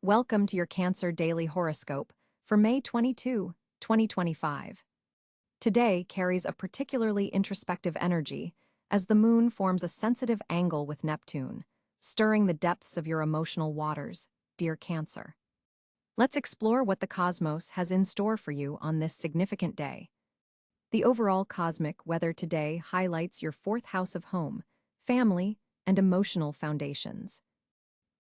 Welcome to your Cancer Daily Horoscope for May 22, 2025. Today carries a particularly introspective energy as the moon forms a sensitive angle with Neptune, stirring the depths of your emotional waters, dear Cancer. Let's explore what the cosmos has in store for you on this significant day. The overall cosmic weather today highlights your fourth house of home, family, and emotional foundations.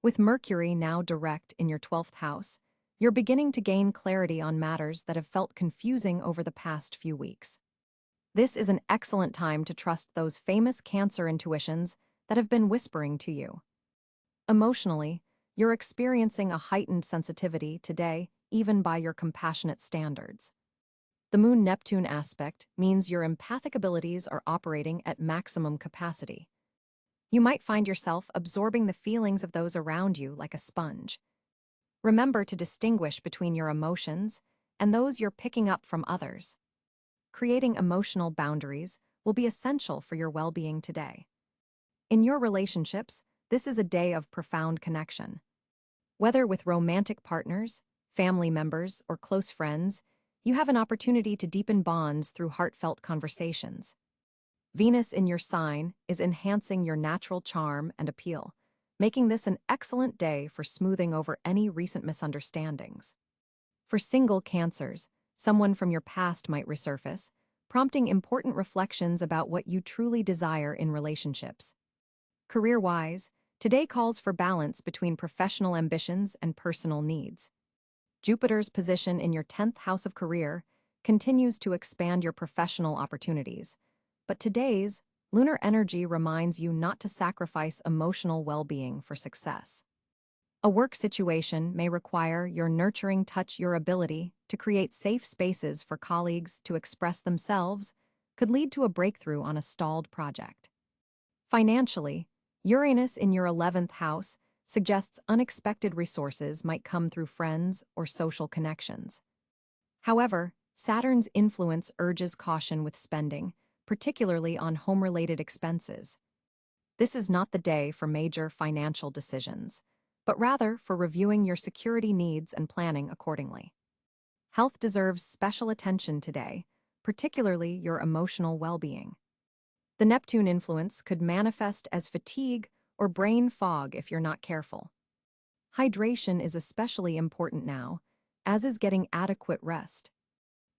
With Mercury now direct in your 12th house, you're beginning to gain clarity on matters that have felt confusing over the past few weeks. This is an excellent time to trust those famous Cancer intuitions that have been whispering to you. Emotionally, you're experiencing a heightened sensitivity today, even by your compassionate standards. The Moon-Neptune aspect means your empathic abilities are operating at maximum capacity. You might find yourself absorbing the feelings of those around you like a sponge. Remember to distinguish between your emotions and those you're picking up from others. Creating emotional boundaries will be essential for your well-being today. In your relationships, this is a day of profound connection. Whether with romantic partners, family members, or close friends, you have an opportunity to deepen bonds through heartfelt conversations. Venus in your sign is enhancing your natural charm and appeal, making this an excellent day for smoothing over any recent misunderstandings. For single Cancers, someone from your past might resurface, prompting important reflections about what you truly desire in relationships. Career-wise, today calls for balance between professional ambitions and personal needs. Jupiter's position in your 10th house of career continues to expand your professional opportunities, but today's lunar energy reminds you not to sacrifice emotional well-being for success. A work situation may require your nurturing touch. Your ability to create safe spaces for colleagues to express themselves could lead to a breakthrough on a stalled project. Financially, Uranus in your 11th house suggests unexpected resources might come through friends or social connections. However, Saturn's influence urges caution with spending, particularly on home-related expenses. This is not the day for major financial decisions, but rather for reviewing your security needs and planning accordingly. Health deserves special attention today, particularly your emotional well-being. The Neptune influence could manifest as fatigue or brain fog if you're not careful. Hydration is especially important now, as is getting adequate rest.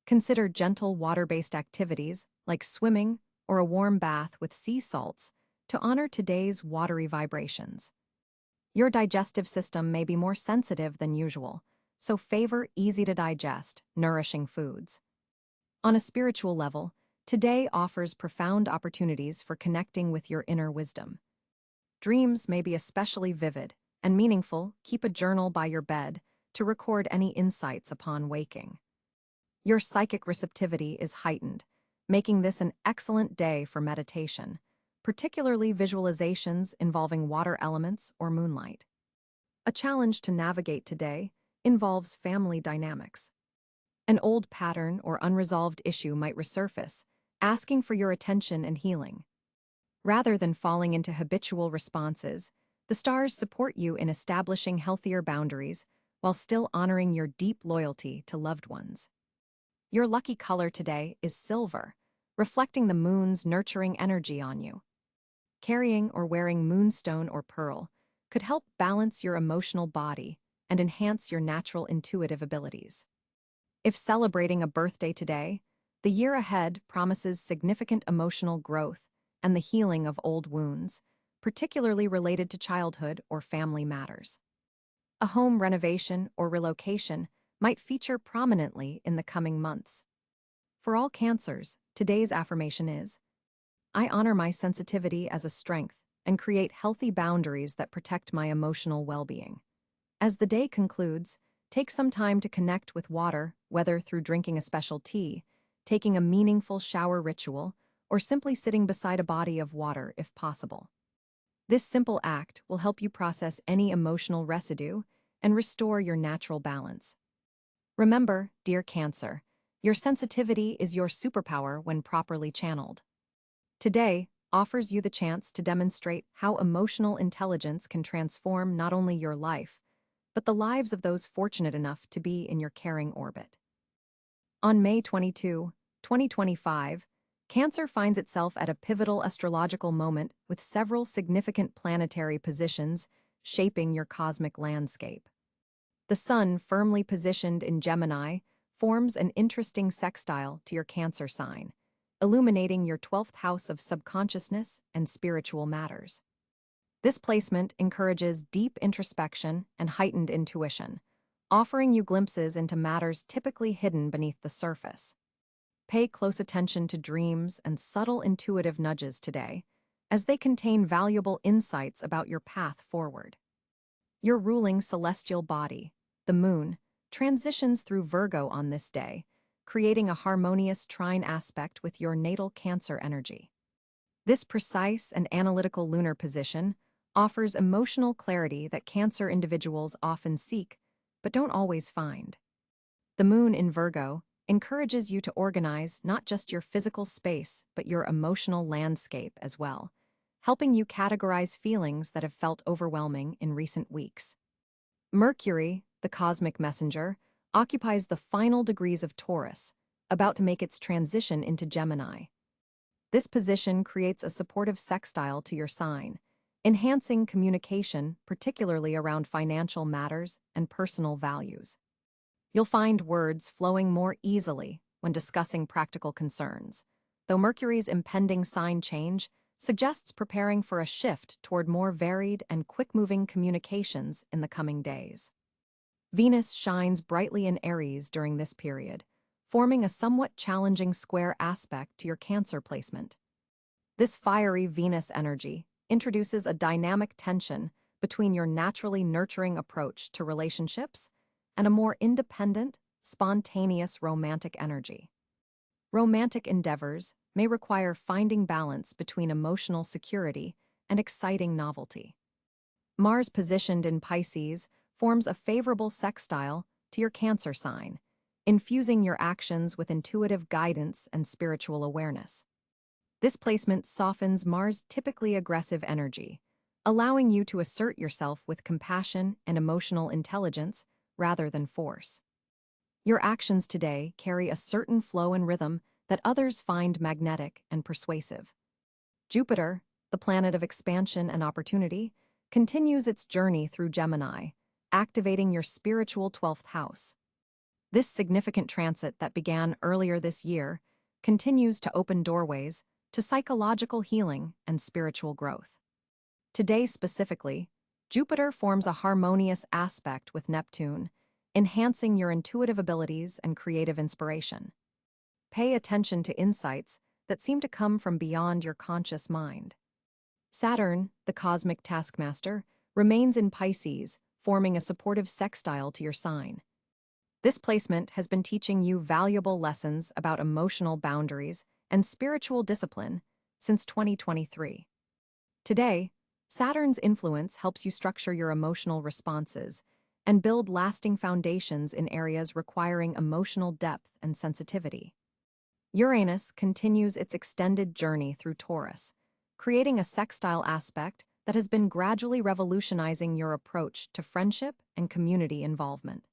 Consider gentle water-based activities like swimming or a warm bath with sea salts to honor today's watery vibrations. Your digestive system may be more sensitive than usual, so favor easy-to-digest, nourishing foods. On a spiritual level, today offers profound opportunities for connecting with your inner wisdom. Dreams may be especially vivid and meaningful. Keep a journal by your bed to record any insights upon waking. Your psychic receptivity is heightened, making this an excellent day for meditation, particularly visualizations involving water elements or moonlight. A challenge to navigate today involves family dynamics. An old pattern or unresolved issue might resurface, asking for your attention and healing. Rather than falling into habitual responses, the stars support you in establishing healthier boundaries while still honoring your deep loyalty to loved ones. Your lucky color today is silver, reflecting the moon's nurturing energy on you. Carrying or wearing moonstone or pearl could help balance your emotional body and enhance your natural intuitive abilities. If celebrating a birthday today, the year ahead promises significant emotional growth and the healing of old wounds, particularly related to childhood or family matters. A home renovation or relocation might feature prominently in the coming months. For all Cancers, today's affirmation is, I honor my sensitivity as a strength and create healthy boundaries that protect my emotional well-being. As the day concludes, take some time to connect with water, whether through drinking a special tea, taking a meaningful shower ritual, or simply sitting beside a body of water if possible. This simple act will help you process any emotional residue and restore your natural balance. Remember, dear Cancer, your sensitivity is your superpower when properly channeled. Today offers you the chance to demonstrate how emotional intelligence can transform not only your life, but the lives of those fortunate enough to be in your caring orbit. On May 22, 2025, Cancer finds itself at a pivotal astrological moment with several significant planetary positions shaping your cosmic landscape. The Sun, firmly positioned in Gemini, forms an interesting sextile to your Cancer sign, illuminating your 12th house of subconsciousness and spiritual matters. This placement encourages deep introspection and heightened intuition, offering you glimpses into matters typically hidden beneath the surface. Pay close attention to dreams and subtle intuitive nudges today, as they contain valuable insights about your path forward. Your ruling celestial body, the Moon, transitions through Virgo on this day, creating a harmonious trine aspect with your natal Cancer energy. This precise and analytical lunar position offers emotional clarity that Cancer individuals often seek, but don't always find. The Moon in Virgo encourages you to organize not just your physical space, but your emotional landscape as well, helping you categorize feelings that have felt overwhelming in recent weeks. Mercury, the cosmic messenger, occupies the final degrees of Taurus, about to make its transition into Gemini. This position creates a supportive sextile to your sign, enhancing communication, particularly around financial matters and personal values. You'll find words flowing more easily when discussing practical concerns, though Mercury's impending sign change suggests preparing for a shift toward more varied and quick-moving communications in the coming days. Venus shines brightly in Aries during this period, forming a somewhat challenging square aspect to your Cancer placement. This fiery Venus energy introduces a dynamic tension between your naturally nurturing approach to relationships and a more independent, spontaneous romantic energy. Romantic endeavors may require finding balance between emotional security and exciting novelty. Mars, positioned in Pisces, forms a favorable sextile to your Cancer sign, infusing your actions with intuitive guidance and spiritual awareness. This placement softens Mars' typically aggressive energy, allowing you to assert yourself with compassion and emotional intelligence rather than force. Your actions today carry a certain flow and rhythm that others find magnetic and persuasive. Jupiter, the planet of expansion and opportunity, continues its journey through Gemini, activating your spiritual 12th house. This significant transit that began earlier this year continues to open doorways to psychological healing and spiritual growth. Today specifically, Jupiter forms a harmonious aspect with Neptune, enhancing your intuitive abilities and creative inspiration. Pay attention to insights that seem to come from beyond your conscious mind. Saturn, the cosmic taskmaster, remains in Pisces, forming a supportive sextile to your sign. This placement has been teaching you valuable lessons about emotional boundaries and spiritual discipline since 2023. Today, Saturn's influence helps you structure your emotional responses and build lasting foundations in areas requiring emotional depth and sensitivity. Uranus continues its extended journey through Taurus, creating a sextile aspect that has been gradually revolutionizing your approach to friendship and community involvement.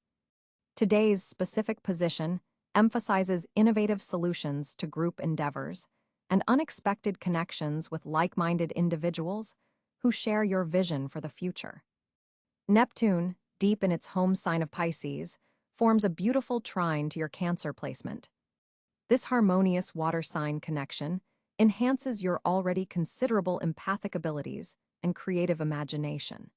Today's specific position emphasizes innovative solutions to group endeavors and unexpected connections with like-minded individuals who share your vision for the future. Neptune, deep in its home sign of Pisces, forms a beautiful trine to your Cancer placement. This harmonious water sign connection enhances your already considerable empathic abilities and creative imagination.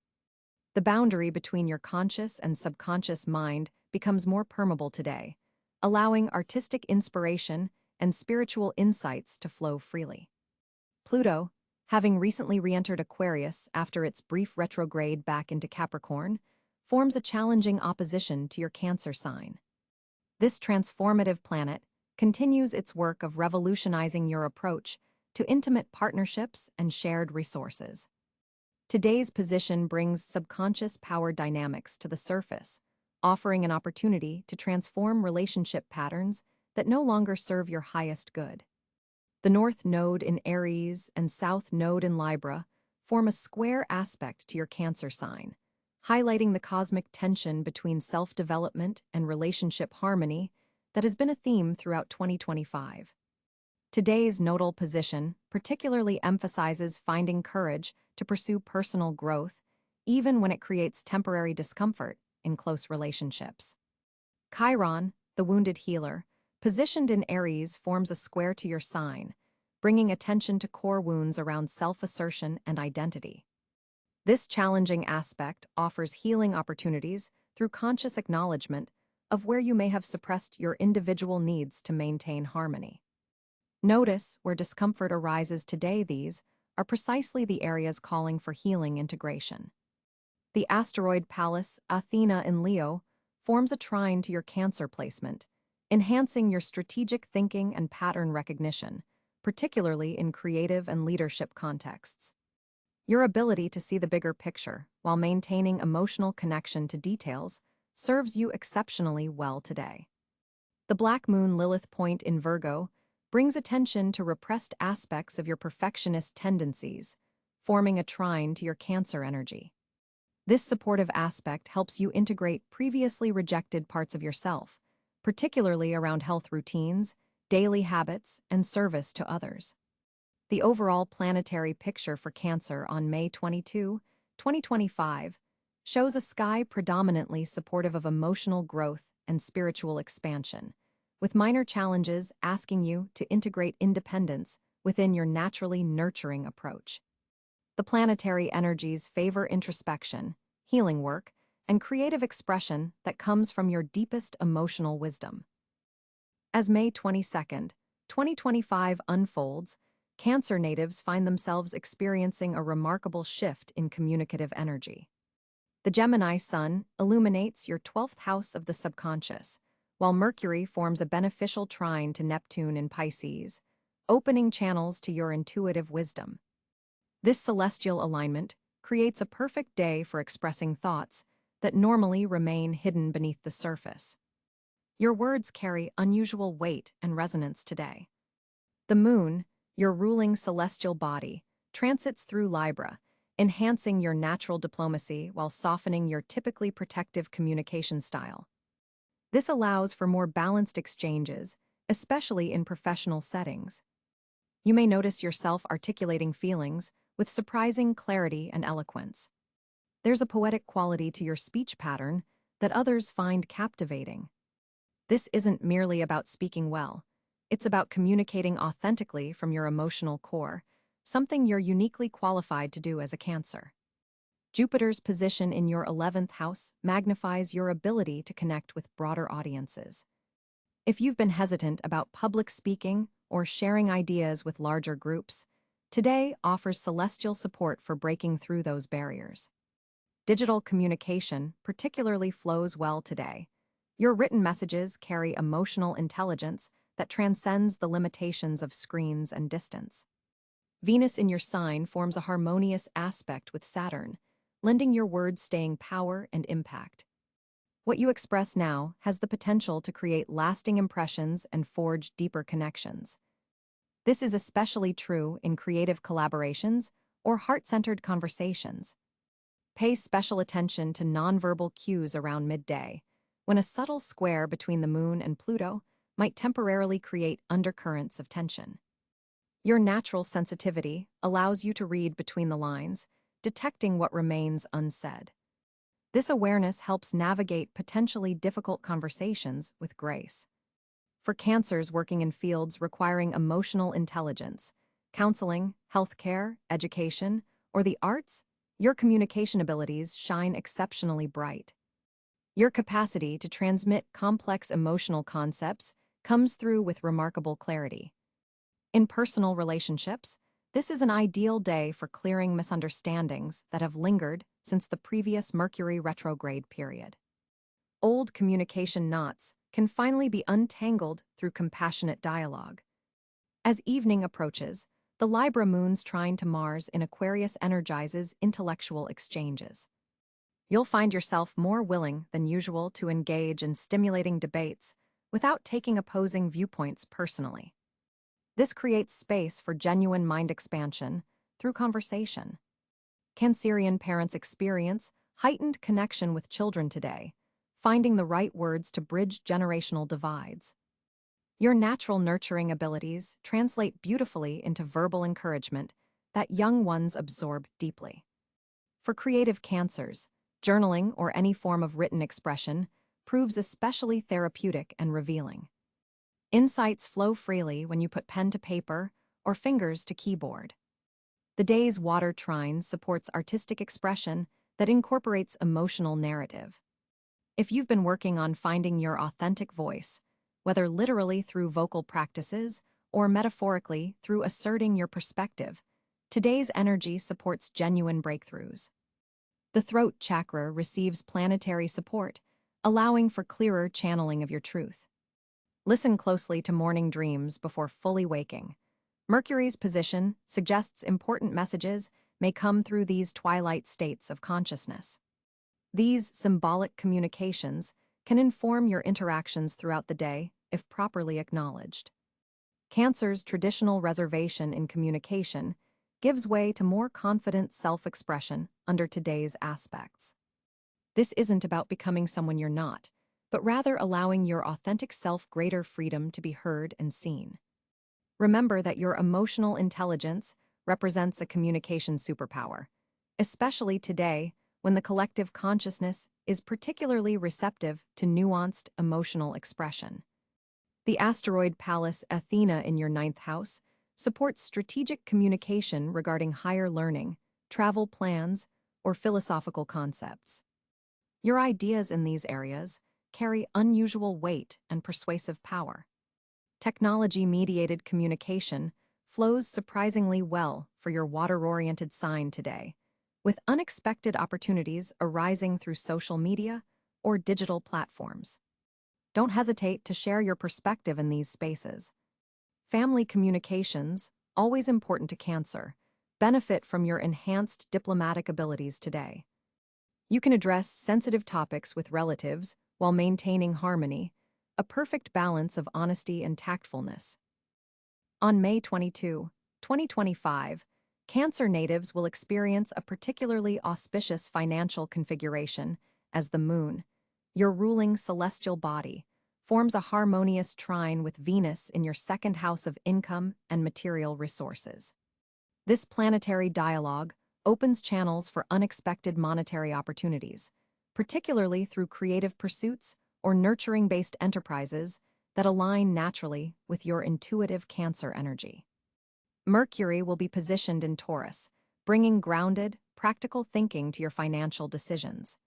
The boundary between your conscious and subconscious mind becomes more permeable today, allowing artistic inspiration and spiritual insights to flow freely. Pluto, having recently re-entered Aquarius after its brief retrograde back into Capricorn, forms a challenging opposition to your Cancer sign. This transformative planet continues its work of revolutionizing your approach to intimate partnerships and shared resources. Today's position brings subconscious power dynamics to the surface, offering an opportunity to transform relationship patterns that no longer serve your highest good. The North Node in Aries and South Node in Libra form a square aspect to your Cancer sign, highlighting the cosmic tension between self-development and relationship harmony that has been a theme throughout 2025. Today's nodal position particularly emphasizes finding courage to pursue personal growth, even when it creates temporary discomfort in close relationships. Chiron, the wounded healer, positioned in Aries, forms a square to your sign, bringing attention to core wounds around self-assertion and identity. This challenging aspect offers healing opportunities through conscious acknowledgement of where you may have suppressed your individual needs to maintain harmony. Notice where discomfort arises today. These are precisely the areas calling for healing integration. The asteroid Pallas Athena in Leo forms a trine to your Cancer placement, enhancing your strategic thinking and pattern recognition, particularly in creative and leadership contexts. Your ability to see the bigger picture while maintaining emotional connection to details serves you exceptionally well today. The Black Moon Lilith point in Virgo brings attention to repressed aspects of your perfectionist tendencies, forming a trine to your Cancer energy. This supportive aspect helps you integrate previously rejected parts of yourself, particularly around health routines, daily habits, and service to others. The overall planetary picture for Cancer on May 22, 2025, shows a sky predominantly supportive of emotional growth and spiritual expansion, with minor challenges asking you to integrate independence within your naturally nurturing approach. The planetary energies favor introspection, healing work, and creative expression that comes from your deepest emotional wisdom. As May 22, 2025 unfolds, Cancer natives find themselves experiencing a remarkable shift in communicative energy. The Gemini sun illuminates your 12th house of the subconscious, while Mercury forms a beneficial trine to Neptune in Pisces, opening channels to your intuitive wisdom. This celestial alignment creates a perfect day for expressing thoughts that normally remain hidden beneath the surface. Your words carry unusual weight and resonance today. The moon, your ruling celestial body, transits through Libra, enhancing your natural diplomacy while softening your typically protective communication style. This allows for more balanced exchanges, especially in professional settings. You may notice yourself articulating feelings with surprising clarity and eloquence. There's a poetic quality to your speech pattern that others find captivating. This isn't merely about speaking well. It's about communicating authentically from your emotional core, something you're uniquely qualified to do as a Cancer. Jupiter's position in your 11th house magnifies your ability to connect with broader audiences. If you've been hesitant about public speaking or sharing ideas with larger groups, today offers celestial support for breaking through those barriers. Digital communication particularly flows well today. Your written messages carry emotional intelligence that transcends the limitations of screens and distance. Venus in your sign forms a harmonious aspect with Saturn, lending your words staying power and impact. What you express now has the potential to create lasting impressions and forge deeper connections. This is especially true in creative collaborations or heart-centered conversations. Pay special attention to nonverbal cues around midday, when a subtle square between the Moon and Pluto might temporarily create undercurrents of tension. Your natural sensitivity allows you to read between the lines, detecting what remains unsaid. This awareness helps navigate potentially difficult conversations with grace. For Cancers working in fields requiring emotional intelligence, counseling, healthcare, education, or the arts, your communication abilities shine exceptionally bright. Your capacity to transmit complex emotional concepts comes through with remarkable clarity. In personal relationships, this is an ideal day for clearing misunderstandings that have lingered since the previous Mercury retrograde period. Old communication knots can finally be untangled through compassionate dialogue. As evening approaches, the Libra moon's trine to Mars in Aquarius energizes intellectual exchanges. You'll find yourself more willing than usual to engage in stimulating debates without taking opposing viewpoints personally. This creates space for genuine mind expansion through conversation. Cancerian parents' experience heightened connection with children today, finding the right words to bridge generational divides. Your natural nurturing abilities translate beautifully into verbal encouragement that young ones absorb deeply. For creative Cancers, journaling or any form of written expression proves especially therapeutic and revealing. Insights flow freely when you put pen to paper or fingers to keyboard. The day's water trine supports artistic expression that incorporates emotional narrative. If you've been working on finding your authentic voice, whether literally through vocal practices or metaphorically through asserting your perspective, today's energy supports genuine breakthroughs. The throat chakra receives planetary support, allowing for clearer channeling of your truth. Listen closely to morning dreams before fully waking. Mercury's position suggests important messages may come through these twilight states of consciousness. These symbolic communications can inform your interactions throughout the day if properly acknowledged. Cancer's traditional reservation in communication gives way to more confident self-expression under today's aspects. This isn't about becoming someone you're not, but rather allowing your authentic self greater freedom to be heard and seen. Remember that your emotional intelligence represents a communication superpower, especially today when the collective consciousness is particularly receptive to nuanced emotional expression. The asteroid Pallas Athena in your ninth house supports strategic communication regarding higher learning, travel plans, or philosophical concepts. Your ideas in these areas carry unusual weight and persuasive power. Technology-mediated communication flows surprisingly well for your water-oriented sign today, with unexpected opportunities arising through social media or digital platforms. Don't hesitate to share your perspective in these spaces. Family communications, always important to Cancer, benefit from your enhanced diplomatic abilities today. You can address sensitive topics with relatives while maintaining harmony, a perfect balance of honesty and tactfulness. On May 22, 2025, Cancer natives will experience a particularly auspicious financial configuration as the Moon, your ruling celestial body, forms a harmonious trine with Venus in your second house of income and material resources. This planetary dialogue opens channels for unexpected monetary opportunities, particularly through creative pursuits or nurturing-based enterprises that align naturally with your intuitive Cancer energy. Mercury will be positioned in Taurus, bringing grounded, practical thinking to your financial decisions.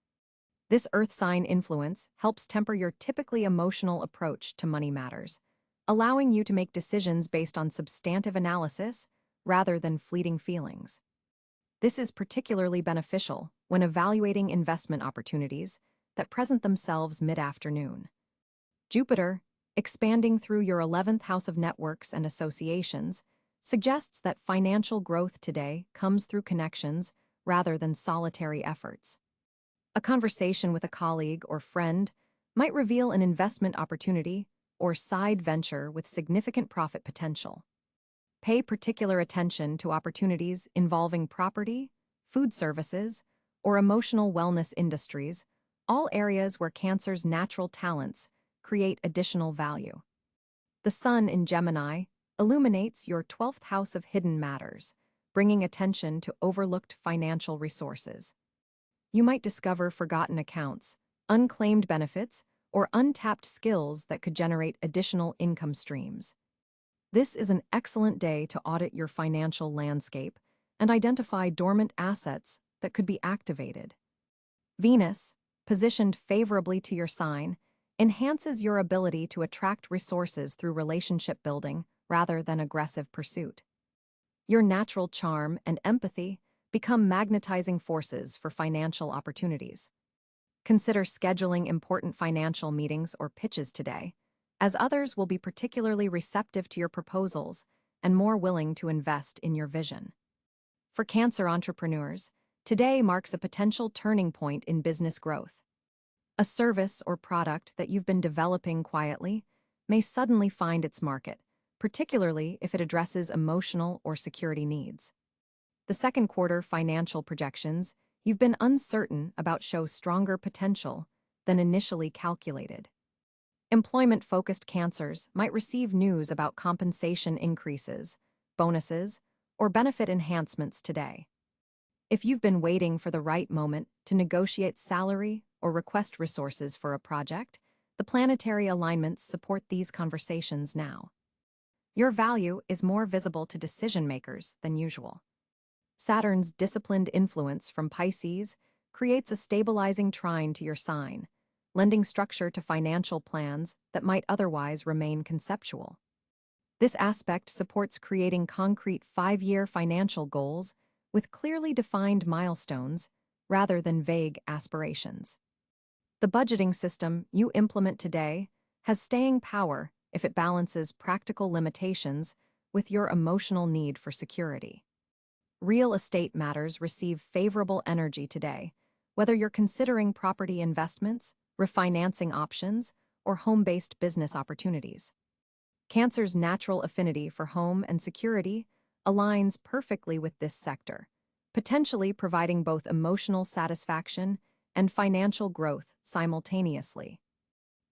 This earth sign influence helps temper your typically emotional approach to money matters, allowing you to make decisions based on substantive analysis rather than fleeting feelings. This is particularly beneficial when evaluating investment opportunities that present themselves mid-afternoon. Jupiter, expanding through your 11th house of networks and associations, suggests that financial growth today comes through connections rather than solitary efforts. A conversation with a colleague or friend might reveal an investment opportunity or side venture with significant profit potential. Pay particular attention to opportunities involving property, food services, or emotional wellness industries, all areas where Cancer's natural talents create additional value. The Sun in Gemini illuminates your 12th house of hidden matters, bringing attention to overlooked financial resources. You might discover forgotten accounts, unclaimed benefits, or untapped skills that could generate additional income streams. This is an excellent day to audit your financial landscape and identify dormant assets that could be activated. Venus, positioned favorably to your sign, enhances your ability to attract resources through relationship building rather than aggressive pursuit. Your natural charm and empathy become magnetizing forces for financial opportunities. Consider scheduling important financial meetings or pitches today, as others will be particularly receptive to your proposals and more willing to invest in your vision. For Cancer entrepreneurs, today marks a potential turning point in business growth. A service or product that you've been developing quietly may suddenly find its market, particularly if it addresses emotional or security needs. The second quarter financial projections you've been uncertain about show stronger potential than initially calculated. Employment-focused Cancers might receive news about compensation increases, bonuses, or benefit enhancements today. If you've been waiting for the right moment to negotiate salary or request resources for a project, the planetary alignments support these conversations now. Your value is more visible to decision-makers than usual. Saturn's disciplined influence from Pisces creates a stabilizing trine to your sign, lending structure to financial plans that might otherwise remain conceptual. This aspect supports creating concrete 5-year financial goals with clearly defined milestones rather than vague aspirations. The budgeting system you implement today has staying power if it balances practical limitations with your emotional need for security. Real estate matters receive favorable energy today, whether you're considering property investments, refinancing options, or home-based business opportunities. Cancer's natural affinity for home and security aligns perfectly with this sector, potentially providing both emotional satisfaction and financial growth simultaneously.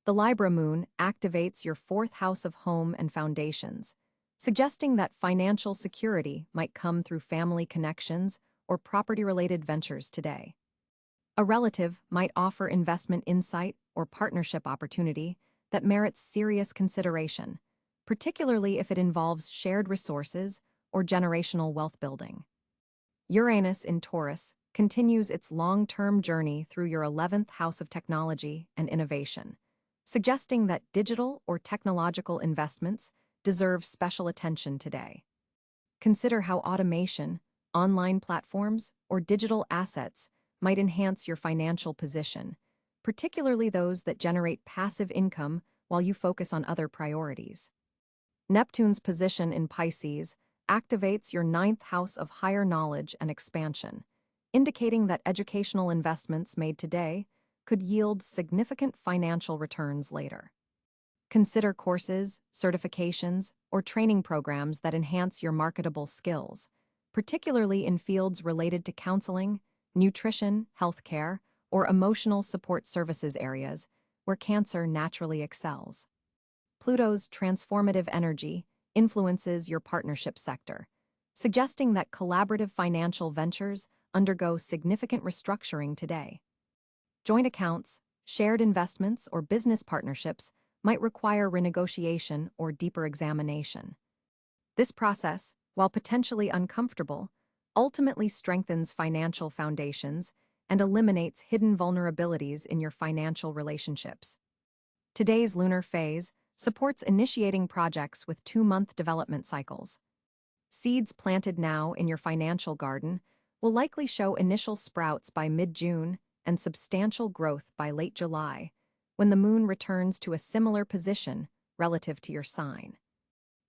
The Libra moon activates your 4th house of home and foundations, suggesting that financial security might come through family connections or property-related ventures today. A relative might offer investment insight or partnership opportunity that merits serious consideration, particularly if it involves shared resources or generational wealth building. Uranus in Taurus continues its long-term journey through your 11th house of technology and innovation, suggesting that digital or technological investments deserve special attention today. Consider how automation, online platforms, or digital assets might enhance your financial position, particularly those that generate passive income while you focus on other priorities. Neptune's position in Pisces activates your 9th house of higher knowledge and expansion, indicating that educational investments made today could yield significant financial returns later. Consider courses, certifications, or training programs that enhance your marketable skills, particularly in fields related to counseling, nutrition, healthcare, or emotional support services areas where Cancer naturally excels. Pluto's transformative energy influences your partnership sector, suggesting that collaborative financial ventures undergo significant restructuring today. Joint accounts, shared investments, or business partnerships might require renegotiation or deeper examination. This process, while potentially uncomfortable, ultimately strengthens financial foundations and eliminates hidden vulnerabilities in your financial relationships. Today's lunar phase supports initiating projects with 2-month development cycles. Seeds planted now in your financial garden will likely show initial sprouts by mid-June and substantial growth by late July, when the moon returns to a similar position relative to your sign.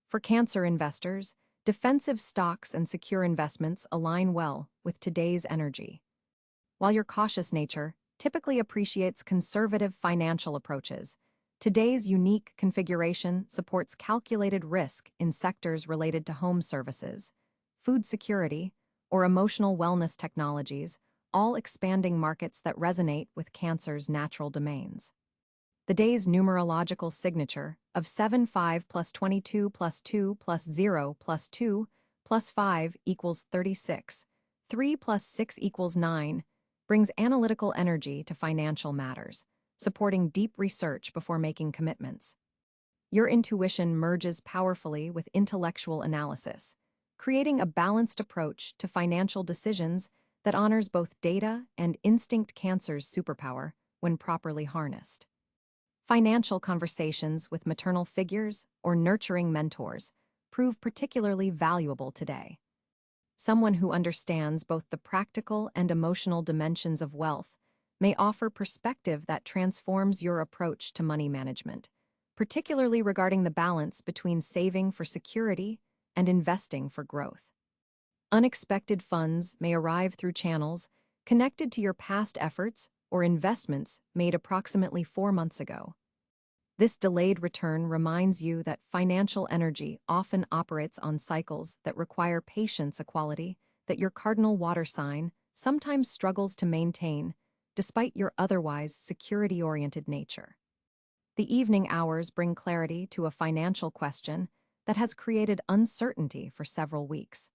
For Cancer investors, defensive stocks and secure investments align well with today's energy. While your cautious nature typically appreciates conservative financial approaches, today's unique configuration supports calculated risk in sectors related to home services, food security, or emotional wellness technologies, all expanding markets that resonate with Cancer's natural domains. The day's numerological signature of 7-5 plus 22 plus 2 plus 0 plus 2 plus 5 equals 36, 3 plus 6 equals 9, brings analytical energy to financial matters, supporting deep research before making commitments. Your intuition merges powerfully with intellectual analysis, creating a balanced approach to financial decisions that honors both data and instinct. Cancer's superpower when properly harnessed. Financial conversations with maternal figures or nurturing mentors prove particularly valuable today. Someone who understands both the practical and emotional dimensions of wealth may offer perspective that transforms your approach to money management, particularly regarding the balance between saving for security and investing for growth. Unexpected funds may arrive through channels connected to your past efforts or investments made approximately 4 months ago. This delayed return reminds you that financial energy often operates on cycles that require patience, a quality that your cardinal water sign sometimes struggles to maintain, despite your otherwise security-oriented nature. The evening hours bring clarity to a financial question that has created uncertainty for several weeks.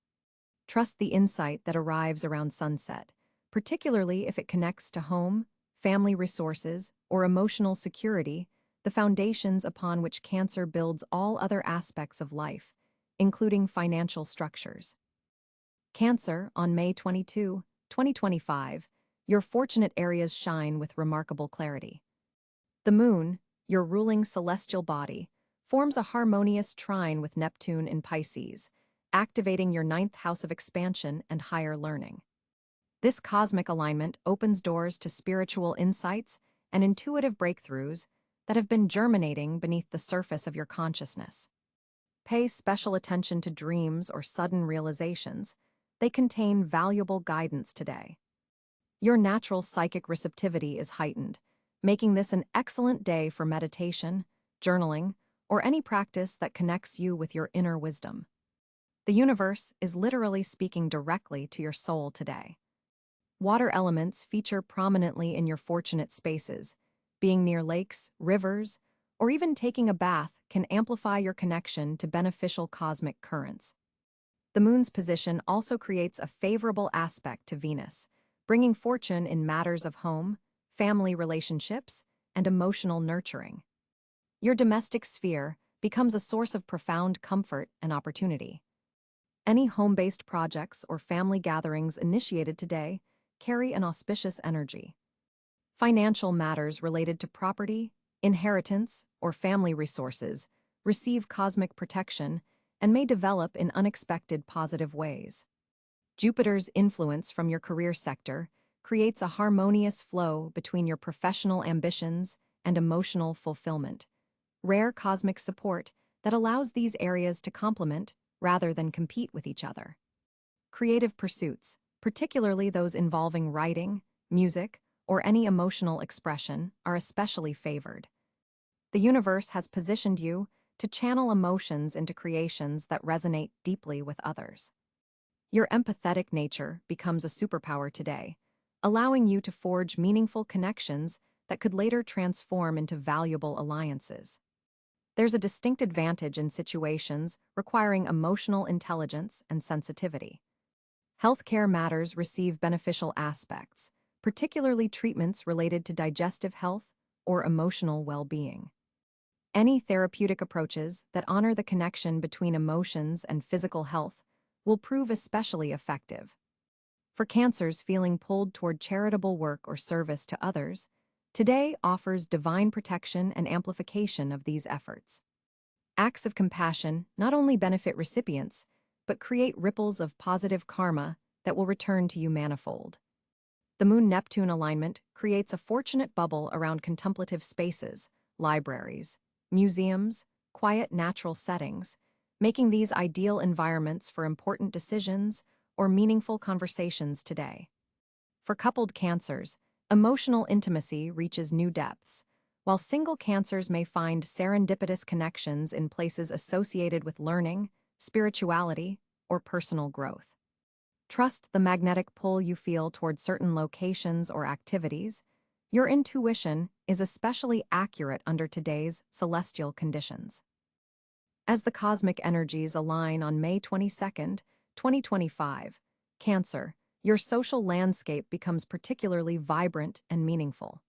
Trust the insight that arrives around sunset, particularly if it connects to home, family resources, or emotional security, the foundations upon which Cancer builds all other aspects of life, including financial structures. Cancer, on May 22, 2025, your fortunate areas shine with remarkable clarity. The moon, your ruling celestial body, forms a harmonious trine with Neptune in Pisces, activating your ninth house of expansion and higher learning. This cosmic alignment opens doors to spiritual insights and intuitive breakthroughs that have been germinating beneath the surface of your consciousness. Pay special attention to dreams or sudden realizations. They contain valuable guidance today. Your natural psychic receptivity is heightened, making this an excellent day for meditation, journaling, or any practice that connects you with your inner wisdom. The universe is literally speaking directly to your soul today. Water elements feature prominently in your fortunate spaces. Being near lakes, rivers, or even taking a bath can amplify your connection to beneficial cosmic currents. The moon's position also creates a favorable aspect to Venus, bringing fortune in matters of home, family relationships, and emotional nurturing. Your domestic sphere becomes a source of profound comfort and opportunity. Any home-based projects or family gatherings initiated today carry an auspicious energy. Financial matters related to property, inheritance, or family resources receive cosmic protection and may develop in unexpected positive ways. Jupiter's influence from your career sector creates a harmonious flow between your professional ambitions and emotional fulfillment, rare cosmic support that allows these areas to complement rather than compete with each other. Creative pursuits, particularly those involving writing, music, or any emotional expression, are especially favored. The universe has positioned you to channel emotions into creations that resonate deeply with others. Your empathetic nature becomes a superpower today, allowing you to forge meaningful connections that could later transform into valuable alliances. There's a distinct advantage in situations requiring emotional intelligence and sensitivity. Healthcare matters receive beneficial aspects, particularly treatments related to digestive health or emotional well-being. Any therapeutic approaches that honor the connection between emotions and physical health will prove especially effective. For Cancers feeling pulled toward charitable work or service to others, today offers divine protection and amplification of these efforts. Acts of compassion not only benefit recipients, but create ripples of positive karma that will return to you manifold. The Moon-Neptune alignment creates a fortunate bubble around contemplative spaces, libraries, museums, quiet natural settings, making these ideal environments for important decisions or meaningful conversations today. For coupled Cancers, emotional intimacy reaches new depths, while single Cancers may find serendipitous connections in places associated with learning, spirituality, or personal growth. Trust the magnetic pull you feel toward certain locations or activities. Your intuition is especially accurate under today's celestial conditions. As the cosmic energies align on May 22nd, 2025, Cancer, your social landscape becomes particularly vibrant and meaningful.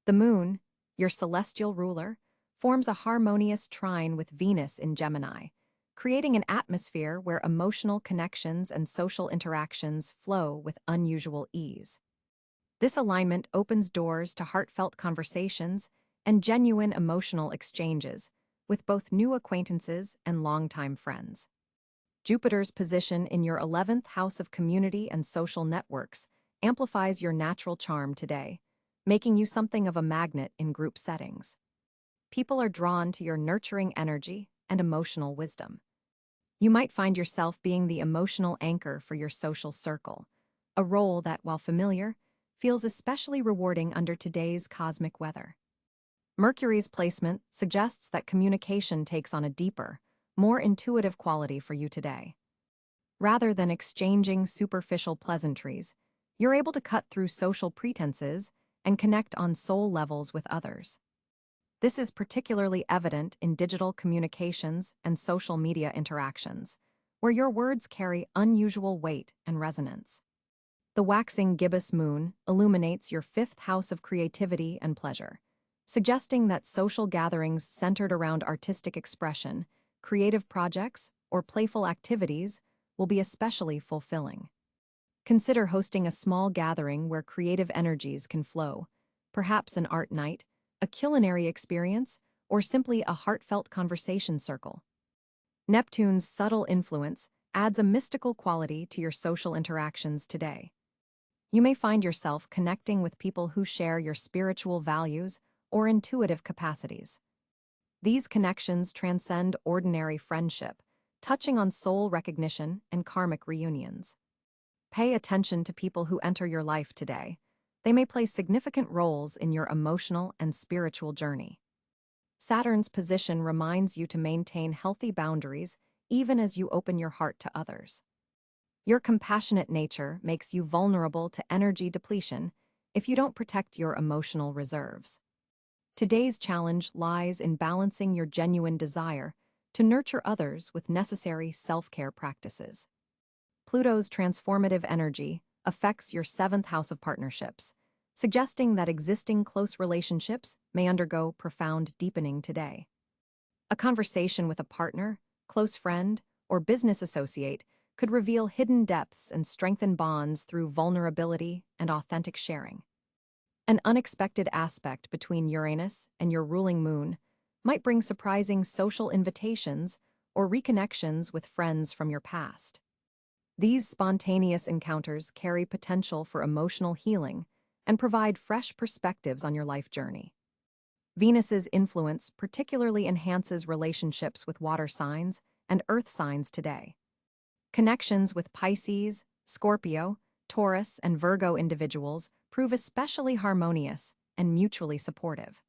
The moon, your celestial ruler, forms a harmonious trine with Venus in Gemini, creating an atmosphere where emotional connections and social interactions flow with unusual ease. This alignment opens doors to heartfelt conversations and genuine emotional exchanges with both new acquaintances and longtime friends. Jupiter's position in your 11th house of community and social networks amplifies your natural charm today, making you something of a magnet in group settings. People are drawn to your nurturing energy and emotional wisdom. You might find yourself being the emotional anchor for your social circle, a role that, while familiar, feels especially rewarding under today's cosmic weather. Mercury's placement suggests that communication takes on a deeper, more intuitive quality for you today. Rather than exchanging superficial pleasantries, You're able to cut through social pretenses and connect on soul levels with others. This is particularly evident in digital communications and social media interactions, where your words carry unusual weight and resonance. The waxing gibbous moon illuminates your fifth house of creativity and pleasure, suggesting that social gatherings centered around artistic expression, creative projects, or playful activities will be especially fulfilling. Consider hosting a small gathering where creative energies can flow, perhaps an art night, a culinary experience, or simply a heartfelt conversation circle. Neptune's subtle influence adds a mystical quality to your social interactions today. You may find yourself connecting with people who share your spiritual values or intuitive capacities. These connections transcend ordinary friendship, touching on soul recognition and karmic reunions. Pay attention to people who enter your life today. They may play significant roles in your emotional and spiritual journey. Saturn's position reminds you to maintain healthy boundaries even as you open your heart to others. Your compassionate nature makes you vulnerable to energy depletion if you don't protect your emotional reserves. Today's challenge lies in balancing your genuine desire to nurture others with necessary self-care practices. Pluto's transformative energy affects your seventh house of partnerships, suggesting that existing close relationships may undergo profound deepening today. A conversation with a partner, close friend, or business associate could reveal hidden depths and strengthen bonds through vulnerability and authentic sharing. An unexpected aspect between Uranus and your ruling moon might bring surprising social invitations or reconnections with friends from your past. These spontaneous encounters carry potential for emotional healing and provide fresh perspectives on your life journey. Venus's influence particularly enhances relationships with water signs and earth signs today. Connections with Pisces, Scorpio, Taurus, and Virgo individuals prove especially harmonious and mutually supportive.